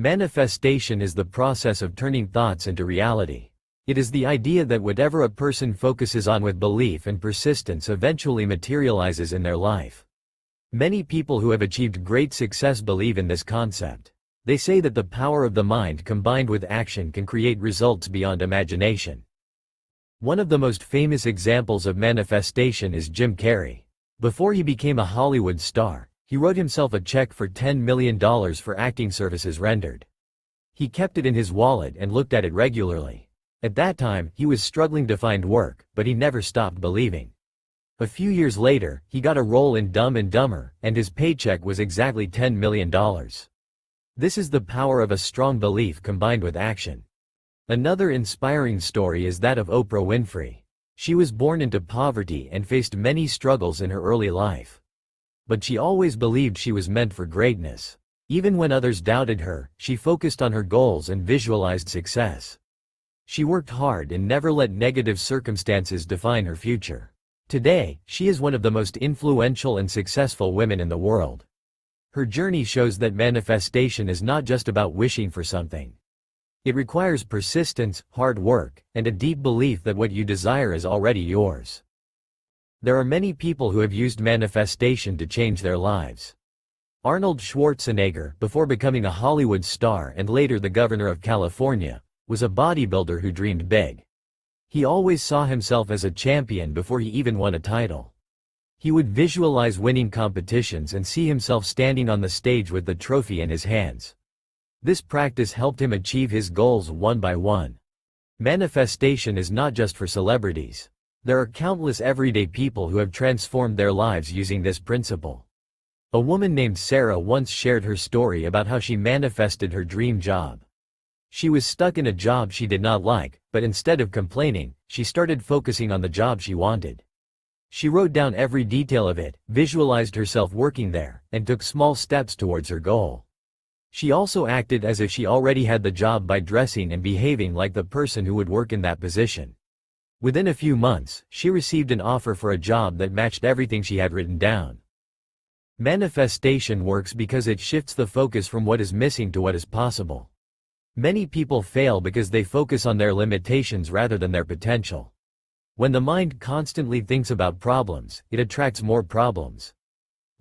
Manifestation is the process of turning thoughts into reality. It is the idea that whatever a person focuses on with belief and persistence eventually materializes in their life. Many people who have achieved great success believe in this concept. They say that the power of the mind combined with action can create results beyond imagination. One of the most famous examples of manifestation is Jim Carrey. Before he became a Hollywood star, he wrote himself a check for $10 million for acting services rendered. He kept it in his wallet and looked at it regularly. At that time, he was struggling to find work, but he never stopped believing. A few years later, he got a role in Dumb and Dumber, and his paycheck was exactly $10 million. This is the power of a strong belief combined with action. Another inspiring story is that of Oprah Winfrey. She was born into poverty and faced many struggles in her early life. But she always believed she was meant for greatness. Even when others doubted her, she focused on her goals and visualized success. She worked hard and never let negative circumstances define her future. Today, she is one of the most influential and successful women in the world. Her journey shows that manifestation is not just about wishing for something. It requires persistence, hard work, and a deep belief that what you desire is already yours. There are many people who have used manifestation to change their lives. Arnold Schwarzenegger, before becoming a Hollywood star and later the governor of California, was a bodybuilder who dreamed big. He always saw himself as a champion before he even won a title. He would visualize winning competitions and see himself standing on the stage with the trophy in his hands. This practice helped him achieve his goals one by one. Manifestation is not just for celebrities. There are countless everyday people who have transformed their lives using this principle. A woman named Sarah once shared her story about how she manifested her dream job. She was stuck in a job she did not like, but instead of complaining, she started focusing on the job she wanted. She wrote down every detail of it, visualized herself working there, and took small steps towards her goal. She also acted as if she already had the job by dressing and behaving like the person who would work in that position. Within a few months, she received an offer for a job that matched everything she had written down. Manifestation works because it shifts the focus from what is missing to what is possible. Many people fail because they focus on their limitations rather than their potential. When the mind constantly thinks about problems, it attracts more problems.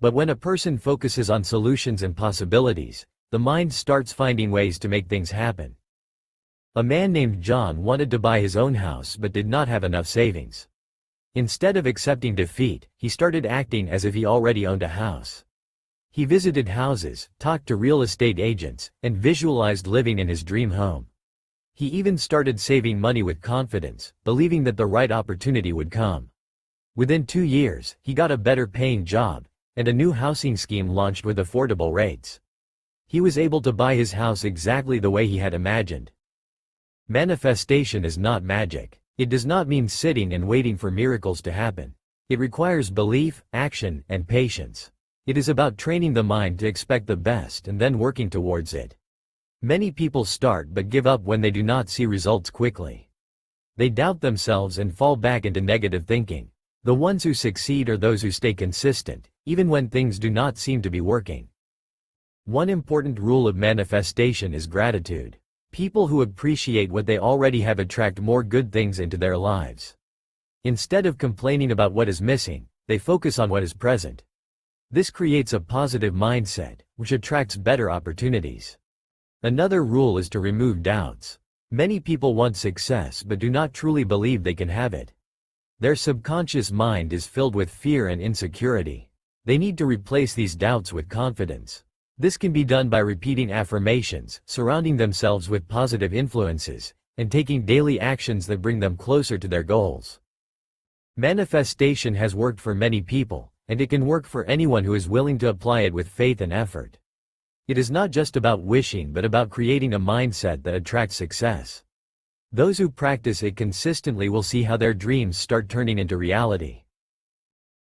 But when a person focuses on solutions and possibilities, the mind starts finding ways to make things happen. A man named John wanted to buy his own house but did not have enough savings. Instead of accepting defeat, he started acting as if he already owned a house. He visited houses, talked to real estate agents, and visualized living in his dream home. He even started saving money with confidence, believing that the right opportunity would come. Within 2 years, he got a better paying job, and a new housing scheme launched with affordable rates. He was able to buy his house exactly the way he had imagined. Manifestation is not magic. It does not mean sitting and waiting for miracles to happen. It requires belief, action, and patience. It is about training the mind to expect the best and then working towards it. Many people start but give up when they do not see results quickly. They doubt themselves and fall back into negative thinking. The ones who succeed are those who stay consistent, even when things do not seem to be working. One important rule of manifestation is gratitude. People who appreciate what they already have attract more good things into their lives. Instead of complaining about what is missing, they focus on what is present. This creates a positive mindset, which attracts better opportunities. Another rule is to remove doubts. Many people want success but do not truly believe they can have it. Their subconscious mind is filled with fear and insecurity. They need to replace these doubts with confidence. This can be done by repeating affirmations, surrounding themselves with positive influences, and taking daily actions that bring them closer to their goals. Manifestation has worked for many people, and it can work for anyone who is willing to apply it with faith and effort. It is not just about wishing but about creating a mindset that attracts success. Those who practice it consistently will see how their dreams start turning into reality.